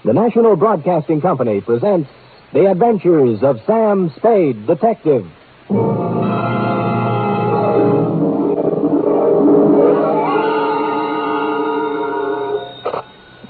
The National Broadcasting Company presents The Adventures of Sam Spade, Detective.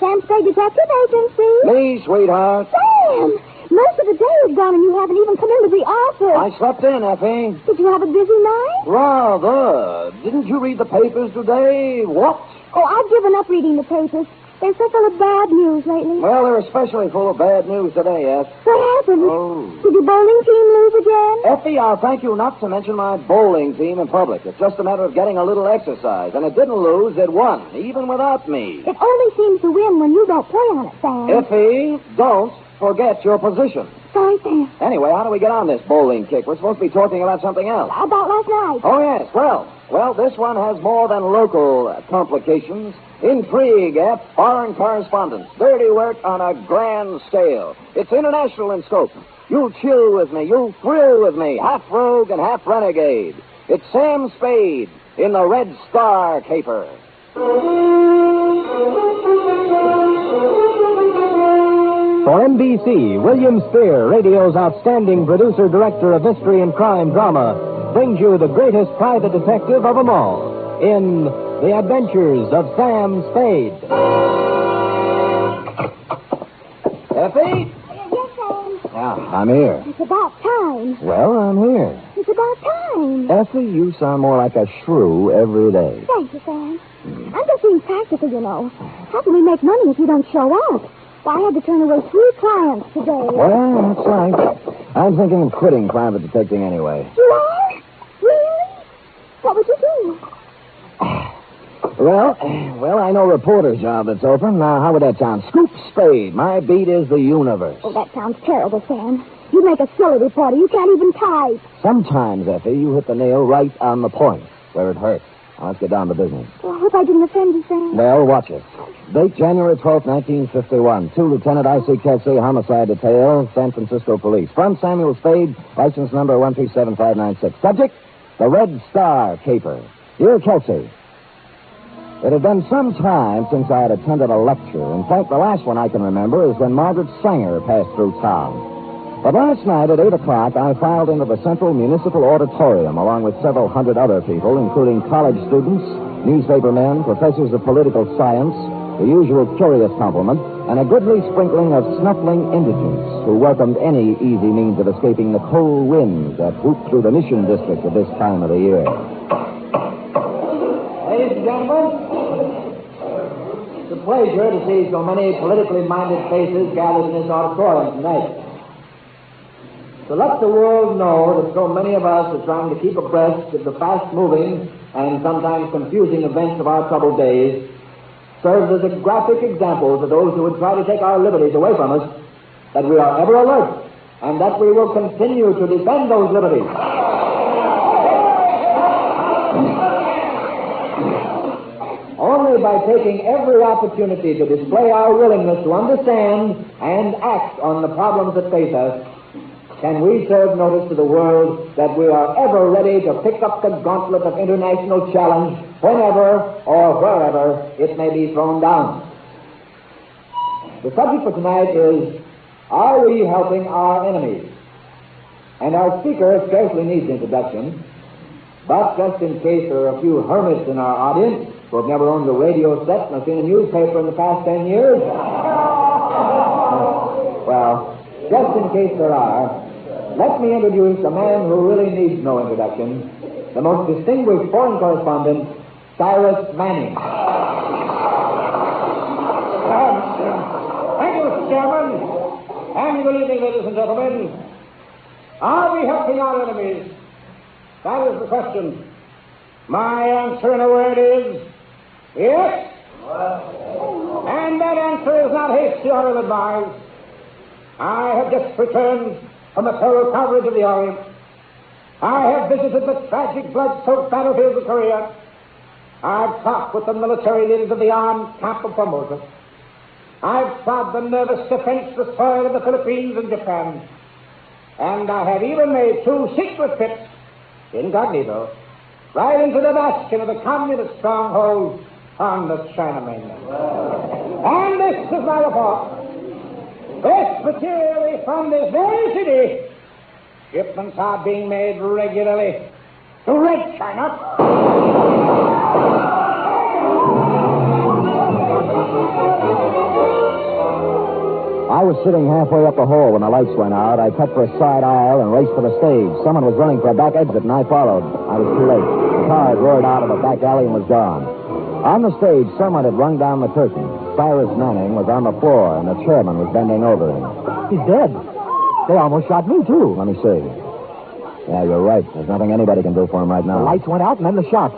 Sam Spade Detective Agency. Me, sweetheart. Sam! Most of the day is gone and you haven't even come into the office. I slept in, Effie. Did you have a busy night? Rather. Didn't you read the papers today? What? Oh, I've given up reading the papers. They're so full of bad news lately. Well, they're especially full of bad news today, Eff. What happened? Oh. Did your bowling team lose again? Effie, I'll thank you not to mention my bowling team in public. It's just a matter of getting a little exercise. And it didn't lose, it won, even without me. It only seems to win when you don't play on it, Sam. Effie, don't forget your position. Sorry, Sam. Anyway, how do we get on this bowling kick? We're supposed to be talking about something else. About last night. Oh, yes. Well, this one has more than local complications. Intrigue at foreign correspondence. Dirty work on a grand scale. It's international in scope. You'll chill with me. You'll thrill with me. Half rogue and half renegade. It's Sam Spade in the Red Star caper. For NBC, William Spear, radio's outstanding producer-director of mystery and crime drama, brings you the greatest private detective of them all in The Adventures of Sam Spade. Effie? Yes, Sam. Yeah, I'm here. It's about time. Well, I'm here. It's about time. Effie, you sound more like a shrew every day. Thank you, Sam. I'm just being practical, you know. How can we make money if you don't show up? Well, I had to turn away 3 clients today. Well, that's right. I'm thinking of quitting private detecting anyway. You are? Really? What would you do? Well, I know a reporter's job that's open. Now, how would that sound? Scoop Spade. My beat is the universe. Oh, that sounds terrible, Sam. You make a silly reporter. You can't even type. Sometimes, Effie, you hit the nail right on the point, where it hurts. Now, let's get down to business. Well, I hope I didn't offend you, Sam. Well, watch it. Date January 12th, 1951. To Lieutenant I.C. Kelsey, Homicide Detail, San Francisco Police. From Samuel Spade, license number 137596. Subject, the Red Star caper. Dear Kelsey, it had been some time since I had attended a lecture. In fact, the last one I can remember is when Margaret Sanger passed through town. But last night at 8 o'clock, I filed into the Central Municipal Auditorium along with several hundred other people, including college students, newspaper men, professors of political science, the usual curious complement, and a goodly sprinkling of snuffling indigents who welcomed any easy means of escaping the cold winds that whoop through the Mission District at this time of the year. Ladies and gentlemen, it's a pleasure to see so many politically minded faces gathered in this auditorium tonight. To let the world know that so many of us are trying to keep abreast of the fast-moving and sometimes confusing events of our troubled days serves as a graphic example to those who would try to take our liberties away from us, that we are ever alert and that we will continue to defend those liberties. Only by taking every opportunity to display our willingness to understand and act on the problems that face us can we serve notice to the world that we are ever ready to pick up the gauntlet of international challenge whenever or wherever it may be thrown down. The subject for tonight is, are we helping our enemies? And our speaker scarcely needs introduction, but just in case there are a few hermits in our audience who have never owned a radio set nor seen a newspaper in the past 10 years, well, just in case there are, let me introduce a man who really needs no introduction, the most distinguished foreign correspondent, Silas Manning. Thank you, Mr. Chairman. And good evening, ladies and gentlemen. Are we helping our enemies? That is the question. My answer in a word is yes. And that answer is not hasty or ill-advised. I have just returned from the thorough coverage of the Orient. I have visited the tragic, blood-soaked battlefields of Korea. I've talked with the military leaders of the armed camp of Formosa. I've trod the nervous, defenseless soil of the Philippines and Japan. And I have even made 2 secret trips, incognito, right into the bastion of the communist strongholds on the China mainland. And this is my report. This material is from this very city. Shipments are being made regularly to Red China. I was sitting halfway up the hall when the lights went out. I cut for a side aisle and raced for the stage. Someone was running for a back exit, and I followed. I was too late. The car had roared out of a back alley and was gone. On the stage, someone had rung down the curtain. Silas Manning was on the floor, and the chairman was bending over him. He's dead. They almost shot me, too. Let me see. Yeah, you're right. There's nothing anybody can do for him right now. The lights went out and then the shot.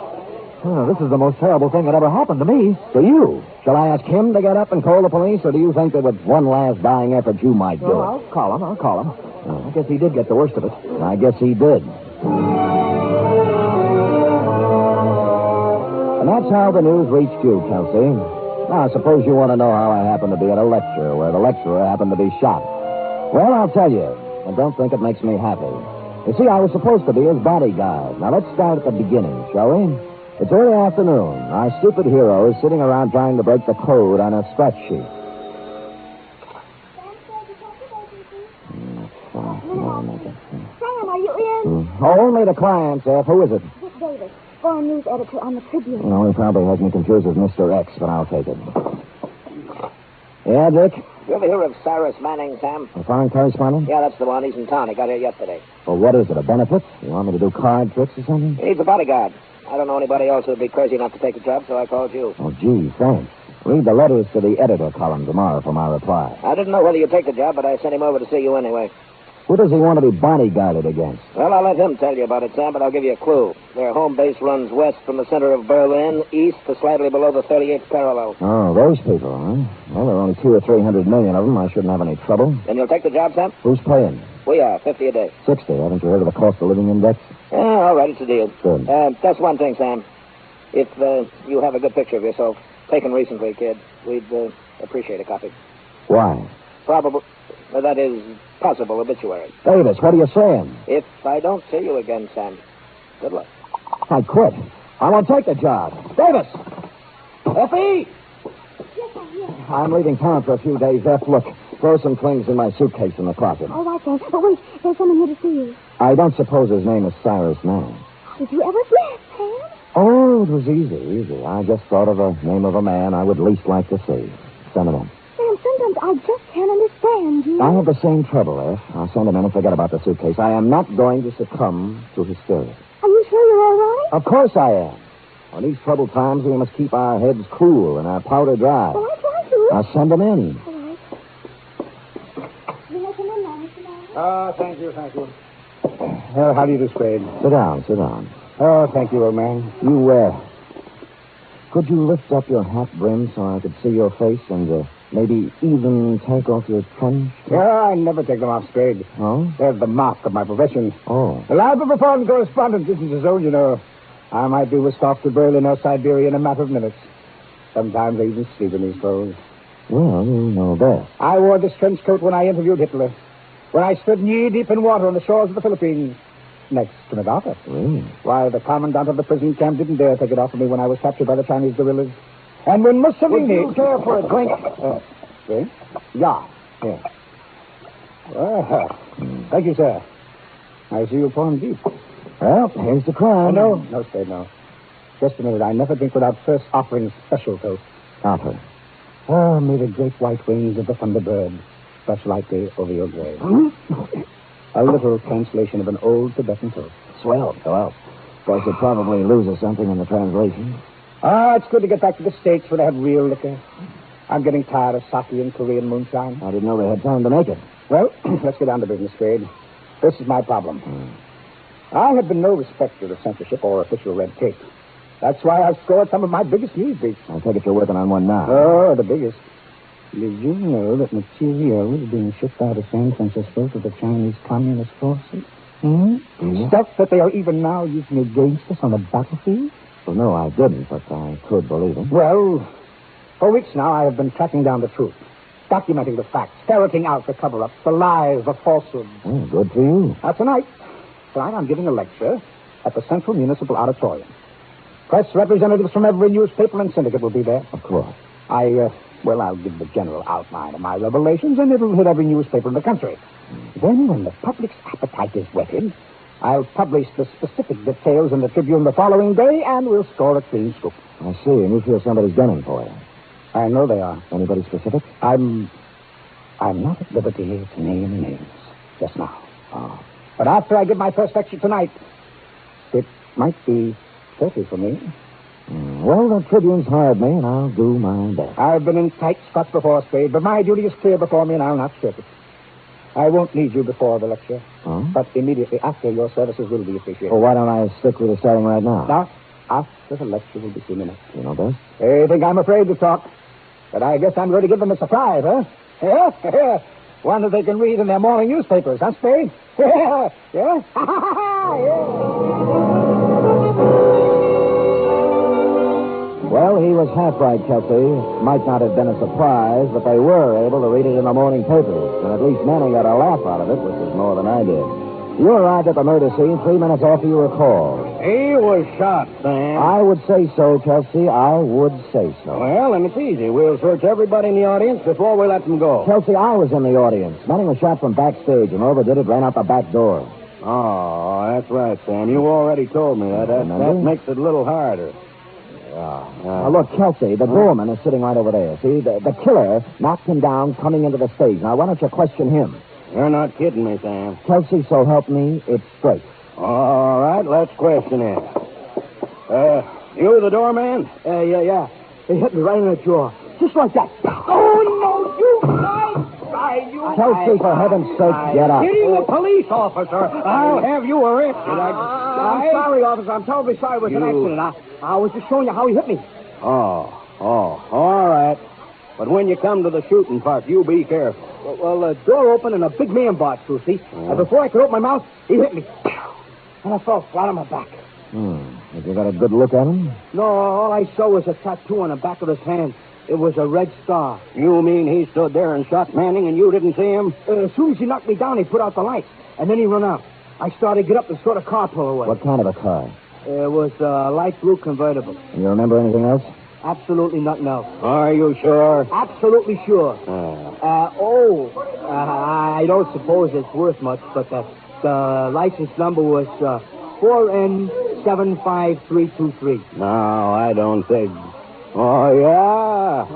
Oh, this is the most terrible thing that ever happened to me. To you? Shall I ask him to get up and call the police, or do you think that with one last dying effort you might do it? I'll call him. I guess he did get the worst of it. I guess he did. And that's how the news reached you, Kelsey. Now, suppose you want to know how I happened to be at a lecture where the lecturer happened to be shot. Well, I'll tell you. I don't think it makes me happy. You see, I was supposed to be his bodyguard. Now, let's start at the beginning, shall we? It's early afternoon. Our stupid hero is sitting around trying to break the code on a scratch sheet. Sam, are you in? Only the clients, F. Who is it? Dick Davis, foreign news editor on the Tribune. No, he probably has me confused with Mr. X, but I'll take it. Yeah, Dick? You ever hear of Silas Manning, Sam? A foreign correspondent? Yeah, that's the one. He's in town. He got here yesterday. Well, what is it, a benefit? You want me to do card tricks or something? He needs a bodyguard. I don't know anybody else who'd be crazy enough to take the job, so I called you. Oh, gee, thanks. Read the letters to the editor column tomorrow for my reply. I didn't know whether you'd take the job, but I sent him over to see you anyway. Who does he want to be bodyguarded against? Well, I'll let him tell you about it, Sam, but I'll give you a clue. Their home base runs west from the center of Berlin, east to slightly below the 38th parallel. Oh, those people, huh? Well, there are only 200 or 300 million of them. I shouldn't have any trouble. Then you'll take the job, Sam? Who's paying? We are, 50 a day. 60. Haven't you heard of the cost of living index? Yeah, all right, it's a deal. Good. Just one thing, Sam. If you have a good picture of yourself, taken recently, kid, we'd appreciate a copy. Why? That is, possible obituary. Davis, what are you saying? If I don't see you again, Sam, good luck. I quit. I won't take the job. Davis! Effie! Yes, I'm here. I'm leaving town for a few days, F. Look, throw some things in my suitcase in the closet. All right, Sam. But wait, there's someone here to see you. I don't suppose his name is Silas Manning. Did you ever see Sam? Oh, it was easy. I just thought of the name of a man I would least like to see. Send him in. Sam, sometimes I just can't understand you. I have the same trouble, F. I'll send him in and forget about the suitcase. I am not going to succumb to hysteria. Are you sure you're all right? Of course I am. On these troubled times, we must keep our heads cool and our powder dry. Well, I try to. I'll send him in. All right. You may come in now, Mr. Manning. Thank you. How do you do, Spade? Sit down. Oh, thank you, old man. Could you lift up your hat brim so I could see your face and maybe even take off your trench? Yeah, I never take them off, Spade. Oh? They're the mark of my profession. Oh. The life of a foreign correspondent isn't his own, you know. I might be whisked off to Berlin or Siberia in a matter of minutes. Sometimes I even sleep in these clothes. Well, you know best. I wore this trench coat when I interviewed Hitler. When I stood knee-deep in water on the shores of the Philippines. Next to MacArthur. Really? Why, the commandant of the prison camp didn't dare take it off of me when I was captured by the Chinese guerrillas. And when Mussolini... Would you care for a drink? Drink? Yeah. Well, thank you, sir. I see you're pouring deep. Well, here's the crime. No, Spade, no. Just a minute. I never drink without first offering special toast. Offer. Oh, may the great white wings of the thunderbird brush lightly over your grave. A little translation of an old Tibetan toast. Swell. Well, of course, it probably loses something in the translation. It's good to get back to the States where they have real liquor. I'm getting tired of sake and Korean moonshine. I didn't know they had time to make it. Well, let's get down to business, Spade. This is my problem. I have been no respecter of censorship or official red tape. That's why I've scored some of my biggest news beats. I take it you're working on one now. Oh, the biggest. Did you know that material is being shipped out of San Francisco to the Chinese Communist forces? Stuff that they are even now using against us on the battlefield? Well, no, I didn't, but I could believe it. Well, for weeks now I have been tracking down the truth, documenting the facts, ferreting out the cover-ups, the lies, the falsehoods. Oh, good for you. Tonight I'm giving a lecture at the Central Municipal Auditorium. Press representatives from every newspaper and syndicate will be there. Of course. I Well, I'll give the general outline of my revelations, and it'll hit every newspaper in the country. Then, when the public's appetite is whetted, I'll publish the specific details in the Tribune the following day, and we'll score a clean scoop. I see, and you feel somebody's gunning for you. I know they are. Anybody specific? I'm not at liberty to name names just now. Oh. But after I give my first lecture tonight, it might be 30 for me. Well, the Tribune's hired me, and I'll do my best. I've been in tight spots before, Spade, but my duty is clear before me, and I'll not shirk it. I won't need you before the lecture, but immediately after, your services will be appreciated. Well, why don't I stick with the starting right now? Now, after the lecture will be 2 minutes. You know best? They think I'm afraid to talk, but I guess I'm going to give them a surprise, huh? Yeah? One that they can read in their morning newspapers, huh, Spade? Yeah? Yeah? Well, he was half right, Kelsey. Might not have been a surprise, but they were able to read it in the morning papers. And at least Manning got a laugh out of it, which is more than I did. You arrived at the murder scene 3 minutes after you were called. He was shot, Sam. I would say so, Kelsey. I would say so. Well, then it's easy. We'll search everybody in the audience before we let them go. Kelsey, I was in the audience. Manning was shot from backstage and overdid it, ran out the back door. Oh, that's right, Sam. You already told me that. That makes it a little harder. Now, look, Kelsey, the doorman is sitting right over there. See, the killer knocked him down coming into the stage. Now, why don't you question him? You're not kidding me, Sam. Kelsey, so help me, it's straight. All right, let's question him. You the doorman? Yeah. He hit me right in the jaw. Just like that. Oh, no, you Kelsey, for heaven's sake, get up. Hitting a police officer. I'll have you arrested. I'm sorry, officer. I'm terribly sorry. It was an accident. I was just showing you how he hit me. Oh, all right. But when you come to the shooting part, you be careful. Well, the door opened and a big man barged through, see? And before I could open my mouth, he hit me. And I fell flat on my back. Have you got a good look at him? No, all I saw was a tattoo on the back of his hand. It was a red star. You mean he stood there and shot Manning and you didn't see him? As soon as he knocked me down, he put out the lights. And then he run out. I started to get up and saw the car pull away. What kind of a car? It was a light blue convertible. You remember anything else? Absolutely nothing else. Are you sure? Absolutely sure. I don't suppose it's worth much, but the license number was 4N75323. No, I don't think. Oh, yeah.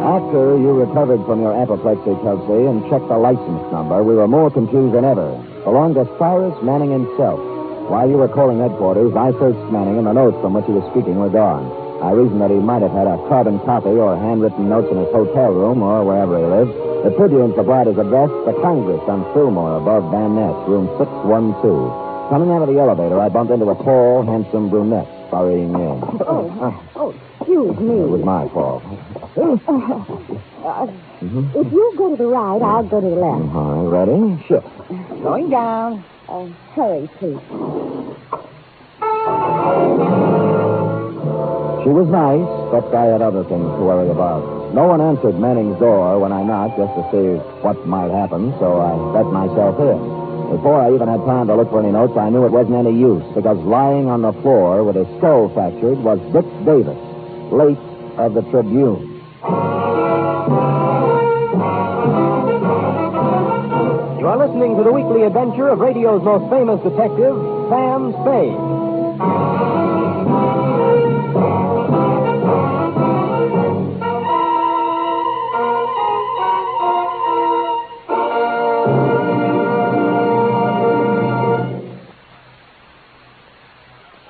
After you recovered from your apoplexy, Kelsey, and checked the license number, we were more confused than ever. Belonged to Cyrus Manning himself. While you were calling headquarters, I searched Manning, and the notes from which he was speaking were gone. I reasoned that he might have had a carbon copy or handwritten notes in his hotel room or wherever he lived. The Tribune supplied his address, the Congress on Fillmore, above Van Ness, room 612. Coming out of the elevator, I bumped into a tall, handsome brunette, hurrying in. Excuse me. It was my fault. If you go to the right, I'll go to the left. All right, ready? Shift. Going down. Hurry, please. She was nice, but I had other things to worry about. No one answered Manning's door when I knocked just to see what might happen, so I let myself in. Before I even had time to look for any notes, I knew it wasn't any use, because lying on the floor with his skull fractured was Dick Davis, late of the Tribune. You are listening to the weekly adventure of radio's most famous detective, Sam Spade.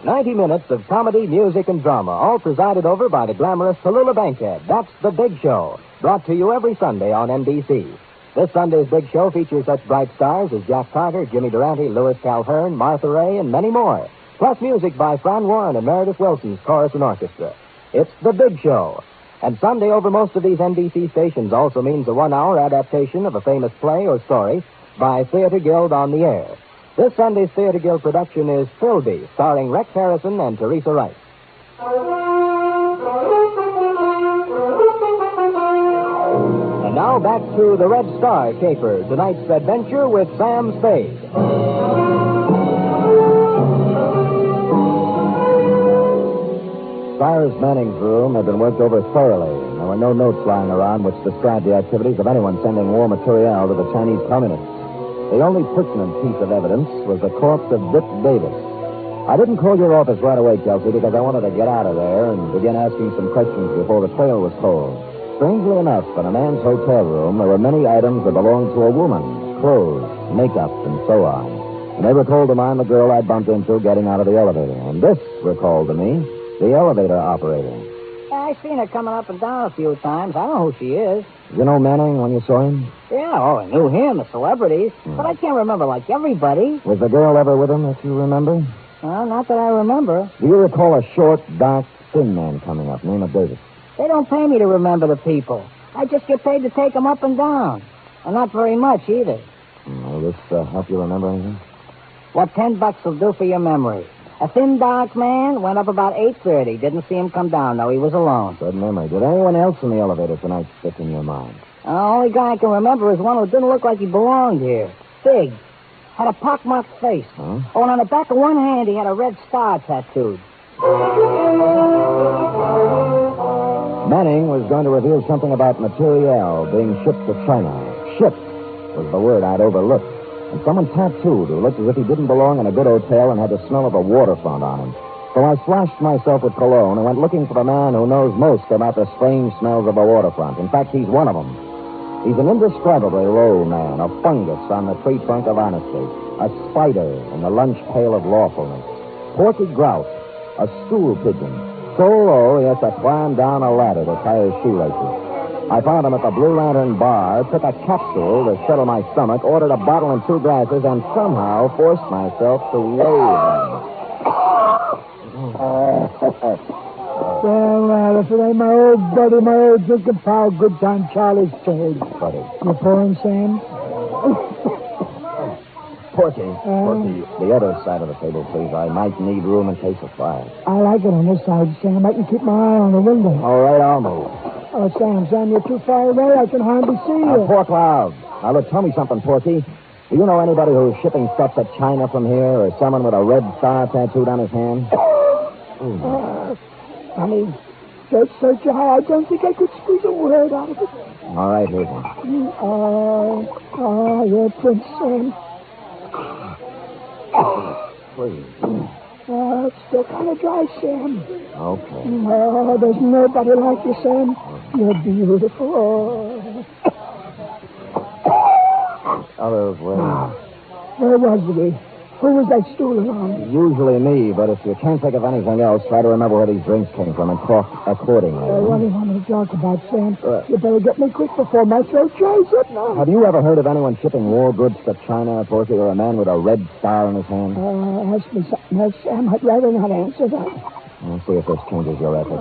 90 minutes of comedy, music, and drama, all presided over by the glamorous Tallulah Bankhead. That's The Big Show, brought to you every Sunday on NBC. This Sunday's Big Show features such bright stars as Jack Carter, Jimmy Durante, Louis Calhern, Martha Ray, and many more. Plus music by Fran Warren and Meredith Wilson's chorus and orchestra. It's The Big Show. And Sunday over most of these NBC stations also means a 1-hour adaptation of a famous play or story by Theater Guild on the Air. This Sunday's Theater Guild production is Philby, starring Rex Harrison and Teresa Wright. And now back to the Red Star Caper, tonight's adventure with Sam Spade. Silas Manning's room had been worked over thoroughly. There were no notes lying around which described the activities of anyone sending war material to the Chinese communists. The only pertinent piece of evidence was the corpse of Dick Davis. I didn't call your office right away, Kelsey, because I wanted to get out of there and begin asking some questions before the trail was cold. Strangely enough, in a man's hotel room, there were many items that belonged to a woman. Clothes, makeup, and so on. And they recalled to mind the girl I'd bumped into getting out of the elevator. And this recalled to me the elevator operator. Yeah, I seen her coming up and down a few times. I know who she is. You know Manning when you saw him? Yeah, I knew him, the celebrities. But I can't remember, like, everybody. Was the girl ever with him, if you remember? Not that I remember. Do you recall a short, dark, thin man coming up, name of Davis? They don't pay me to remember the people. I just get paid to take them up and down. And not very much, either. Will this help you remember anything? What $10 will do for your memory. A thin, dark man went up about 8:30. Didn't see him come down, though. He was alone. Good memory. Did anyone else in the elevator tonight stick in your mind? The only guy I can remember is one who didn't look like he belonged here. Big. Had a pockmarked face. Huh? Oh, and on the back of one hand, he had a red star tattooed. Manning was going to reveal something about materiel being shipped to China. Shipped was the word I'd overlooked. And someone tattooed who looked as if he didn't belong in a good hotel and had the smell of a waterfront on him. So I slashed myself with cologne and went looking for the man who knows most about the strange smells of a waterfront. In fact, he's one of them. He's an indescribably low man, a fungus on the tree trunk of honesty, a spider in the lunch pail of lawfulness, porky grouse, a stool pigeon, so low he has to climb down a ladder to tie his shoelaces. I found him at the Blue Lantern bar, took a capsule to settle my stomach, ordered a bottle and 2 glasses, and somehow forced myself to wave him. Well, if it ain't my old buddy, my old drinking pal, good time Charlie Spade. Buddy. You pouring, Sam? Porky, the other side of the table, please. I might need room in case of fire. I like it on this side, Sam. I can keep my eye on the window. All right, I'll move. Oh, Sam, you're too far away. I can hardly see you. Pork loud. Now, look, tell me something, Porky. Do you know anybody who's shipping stuff to China from here, or someone with a red star tattooed on his hand? Honey, just so high, I don't think I could squeeze a word out of it. All right, here's one. You're Prince Sam. Please. It's still kind of dry, Sam. Okay. Oh, there's nobody like you, Sam. You're beautiful. Other way. Where was we? Who was that stooling on? Usually me, but if you can't think of anything else, try to remember where these drinks came from and talk accordingly. What do you want me to talk about, Sam? You better get me quick before my throat dries up now. Have you ever heard of anyone shipping war goods to China, Porky, or a man with a red star in his hand? Ask me something else, Sam. I'd rather not answer that. I'll see if this changes your efforts.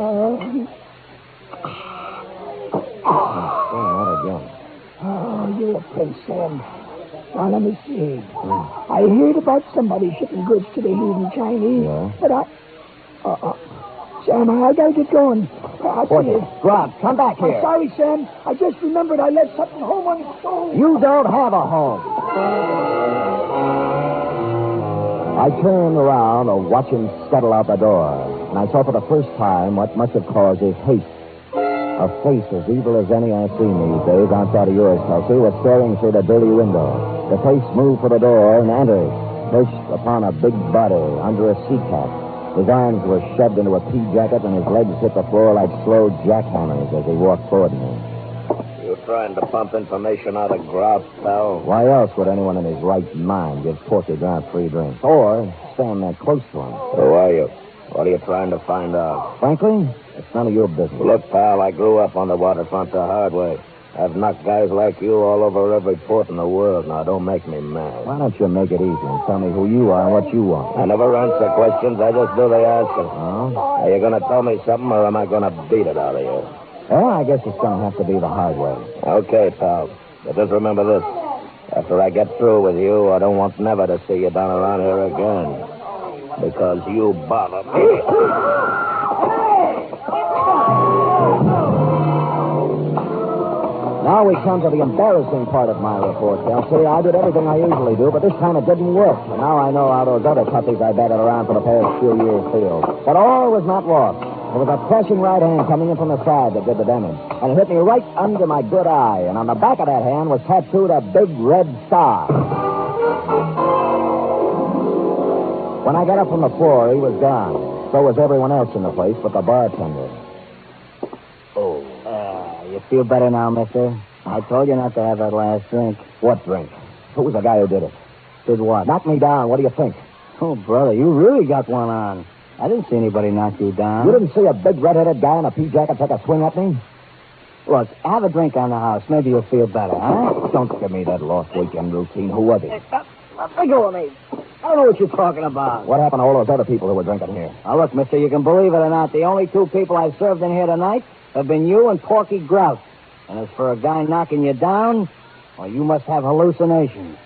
Not again. You're a Prince, Sam. Now, let me see. I heard about somebody shipping goods to the heathen Chinese. Yeah? But Sam, I gotta get going. I'll see you. Rod, come back here. I'm sorry, Sam. I just remembered I left something home on the stove. You don't have a home. I turned around to watch him scuttle out the door, and I saw for the first time what must have caused his haste. A face as evil as any I've seen these days outside of yours, Kelsey, was staring through the dirty window. The face moved for the door and entered, pushed upon a big body under a sea cap. His arms were shoved into a pea jacket, and his legs hit the floor like slow jackhammers as he walked toward me. You trying to pump information out of Grout, pal? Why else would anyone in his right mind give Porky Grout free drinks? Or stand that close to him? Who are you? What are you trying to find out? Frankly, it's none of your business. Look, pal, I grew up on the waterfront the hard way. I've knocked guys like you all over every port in the world. Now, don't make me mad. Why don't you make it easy and tell me who you are and what you want? I never answer questions. I just do the asking. Oh? Are you going to tell me something, or am I going to beat it out of you? Well, I guess it's going to have to be the hard way. Okay, pal. But just remember this. After I get through with you, I don't want never to see you down around here again. Because you bother me. Now we come to the embarrassing part of my report, Kelsey. I did everything I usually do, but this time it didn't work. And now I know how those other puppies I batted around for the past few years feel. But all was not lost. It was a crushing right hand coming in from the side that did the damage. And it hit me right under my good eye. And on the back of that hand was tattooed a big red star. When I got up from the floor, he was gone. So was everyone else in the place but the bartender. You feel better now, mister? I told you not to have that last drink. What drink? Who was the guy who did it? Did what? Knocked me down. What do you think? Oh, brother, you really got one on. I didn't see anybody knock you down. You didn't see a big red-headed guy in a pea jacket take a swing at me? Look, have a drink on the house. Maybe you'll feel better, huh? Don't give me that lost weekend routine. Who was he? Let go of me. I don't know what you're talking about. What happened to all those other people who were drinking here? Now, look, mister, you can believe it or not, the only two people I've served in here tonight have been you and Porky Grout. And as for a guy knocking you down, well, you must have hallucinations.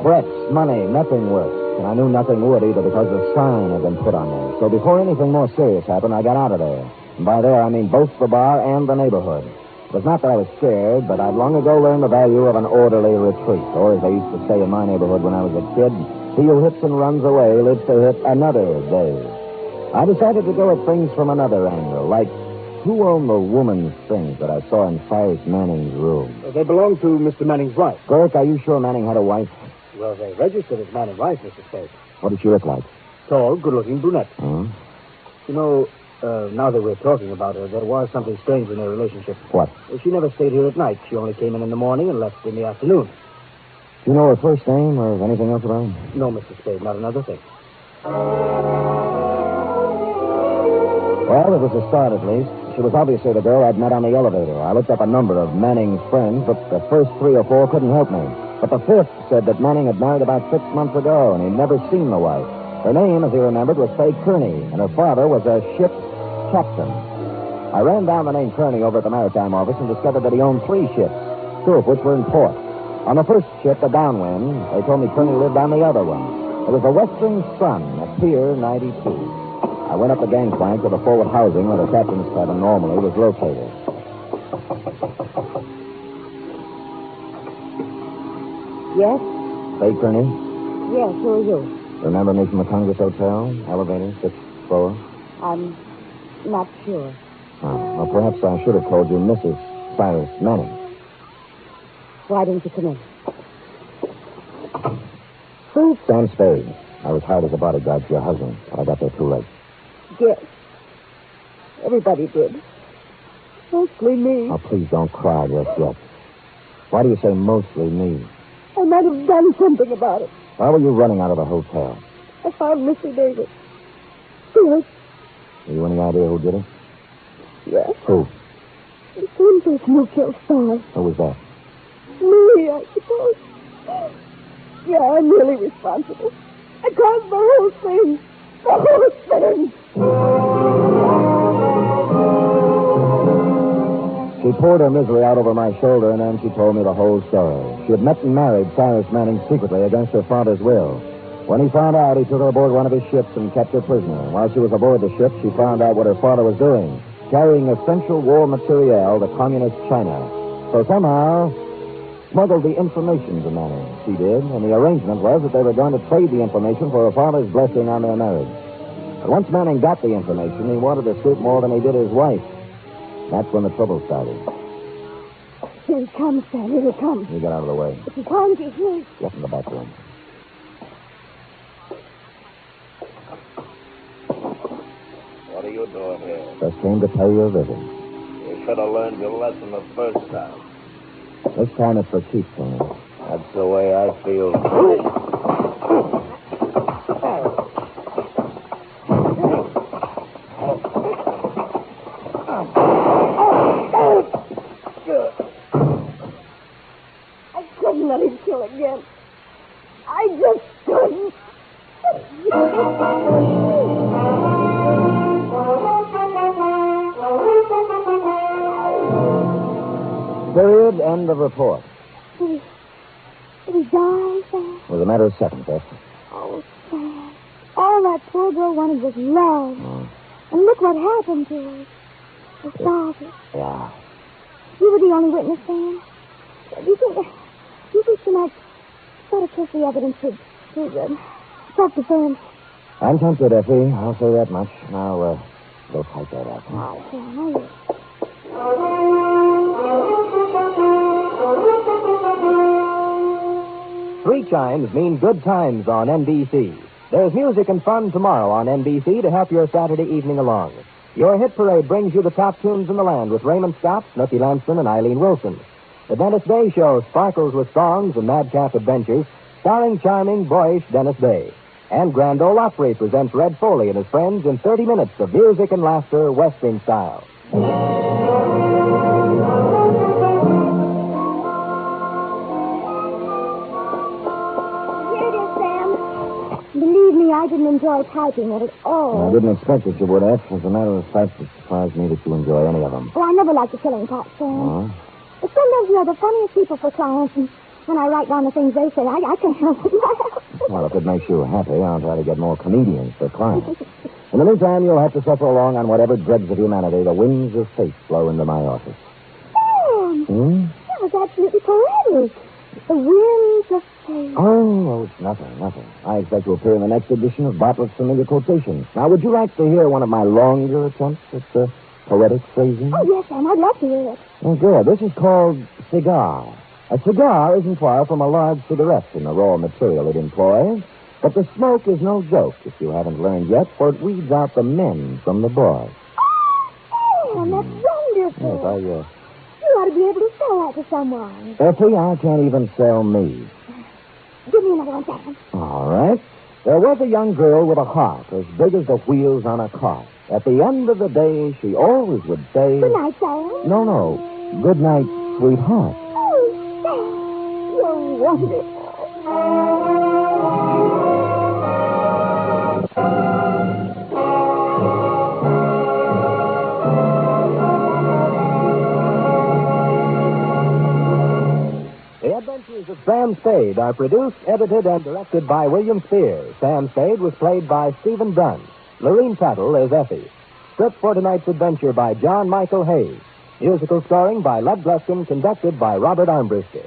Threats, money, nothing worked. And I knew nothing would either because the sign had been put on there. So before anything more serious happened, I got out of there. And by there, I mean both the bar and the neighborhood. It was not that I was scared, but I'd long ago learned the value of an orderly retreat. Or as they used to say in my neighborhood when I was a kid, he who hits and runs away lives to hit another day. I decided to go at things from another angle, like who owned the woman's things that I saw in Silas Manning's room? They belong to Mr. Manning's wife. Burke, are you sure Manning had a wife? Well, they registered as man and wife, Mr. Spade. What did she look like? Tall, good-looking brunette. Hmm? You know, now that we're talking about her, there was something strange in their relationship. What? She never stayed here at night. She only came in the morning and left in the afternoon. Do you know her first name or anything else about her? No, Mr. Spade, not another thing. Well, it was a start, at least. She was obviously the girl I'd met on the elevator. I looked up a number of Manning's friends, but the first 3 or 4 couldn't help me. But the 5th said that Manning had married about 6 months ago, and he'd never seen the wife. Her name, as he remembered, was Spade Kearney, and her father was a ship's captain. I ran down the name Kearney over at the maritime office and discovered that he owned 3 ships, 2 of which were in port. On the first ship, the Downwind, they told me Kearney lived on the other one. It was the Western Sun at Pier 92. I went up the gangplank to the forward housing where the captain's cabin normally was located. Yes? Spade Kearney? Yes, who are you? Remember me from the Congress Hotel? Elevator, 6th floor? I'm not sure. Well, perhaps I should have told you Mrs. Silas Manning. Why didn't you come in? Who's Sam Spade? I was hired as a bodyguard for your husband, but I got there too late. Yes. Everybody did. Mostly me. Oh, please don't cry just yet. Why do you say mostly me? I might have done something about it. Why were you running out of the hotel? I found Missy Davis. Yes. Have you any idea who did it? Yes. Who? The same person who killed Star. Who was that? Me, I suppose. Yeah, I'm really responsible. I caused the whole thing. The whole thing. She poured her misery out over my shoulder, and then she told me the whole story. She had met and married Silas Manning secretly against her father's will. When he found out, he took her aboard one of his ships and kept her prisoner. While she was aboard the ship, she found out what her father was doing, carrying essential war materiel to communist China. So somehow, smuggled the information to Manning. She did, and the arrangement was that they were going to trade the information for her father's blessing on their marriage. But once Manning got the information, he wanted to scoop more than he did his wife. That's when the trouble started. Here he comes, Sam. Here he comes. You get out of the way. If he finds you here. Get in the back room. What are you doing here? Just came to pay you a visit. You should have learned your lesson the first time. This time it's for keeps, Tony. That's the way I feel. I couldn't let him kill again. I just couldn't. Period. End of report. Did he die, Sam? It was a matter of seconds, Beth. Oh, Sam. All that poor girl wanted was love. Oh. And look what happened to her. Her father. Yeah. You were the only witness, Sam. You think she might try to push the evidence to self-defense. I'm tempted, Effie. I'll say that much. Now, go type that up. Oh, Sam, Three chimes mean good times on NBC. There's music and fun tomorrow on NBC to help your Saturday evening along. Your hit parade brings you the top tunes in the land with Raymond Scott, Snooky Lanston, and Eileen Wilson. The Dennis Day Show sparkles with songs and madcap adventures, starring charming, boyish Dennis Day. And Grand Ole Opry presents Red Foley and his friends in 30 minutes of music and laughter, Western style. Here it is, Sam. Believe me, I didn't enjoy typing it at all. I didn't expect that you would, F. As a matter of fact, it surprised me that you enjoy any of them. Oh, I never liked the killing part, Sam. Huh? But sometimes you're the funniest people for clients, and when I write down the things they say, I can't help but laugh. Well, if it makes you happy, I'll try to get more comedians for clients. In the meantime, you'll have to suffer along on whatever dregs of humanity the winds of fate blow into my office. Sam! That was absolutely poetic. The winds of fate. Oh, it's nothing. I expect to appear in the next edition of Bartlett's Familiar Quotations. Now, would you like to hear one of my longer attempts at poetic phrasing? Oh, yes, Sam, I'd love to hear it. Oh, good. This is called cigar. A cigar isn't far from a large cigarette in the raw material it employs, but the smoke is no joke, if you haven't learned yet, for it weeds out the men from the boys. Oh, Sam, that's wonderful. Yes, You ought to be able to sell that to someone. Effie, I can't even sell me. Give me another one, Sam. All right. There was a young girl with a heart as big as the wheels on a cart. At the end of the day, she always would say... Good night, Sam. No. Good night, sweetheart. Oh, Sam, you're wonderful. The Adventures of Sam Spade are produced, edited, and directed by William Spear. Sam Spade was played by Stephen Dunn. Lorene Tuttle is Effie. Script for tonight's adventure by John Michael Hayes. Musical scoring by Lud Gluskin, conducted by Robert Armbruster.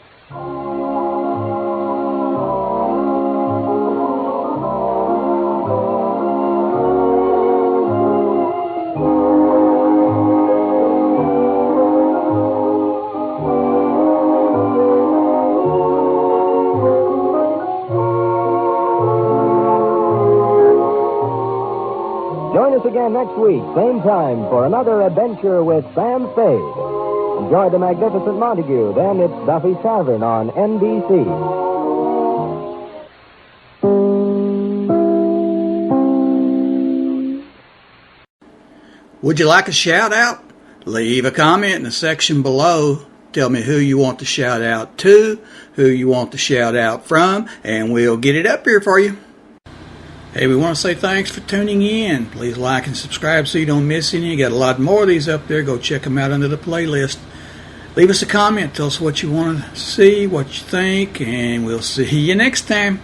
Join us again next week, same time, for another adventure with Sam Spade. Enjoy the magnificent Montague. Then it's Duffy's Tavern on NBC. Would you like a shout out? Leave a comment in the section below. Tell me who you want to shout out to, who you want to shout out from, and we'll get it up here for you. Hey, we want to say thanks for tuning in. Please like and subscribe so you don't miss any. You got a lot more of these up there. Go check them out under the playlist. Leave us a comment. Tell us what you want to see, what you think, and we'll see you next time.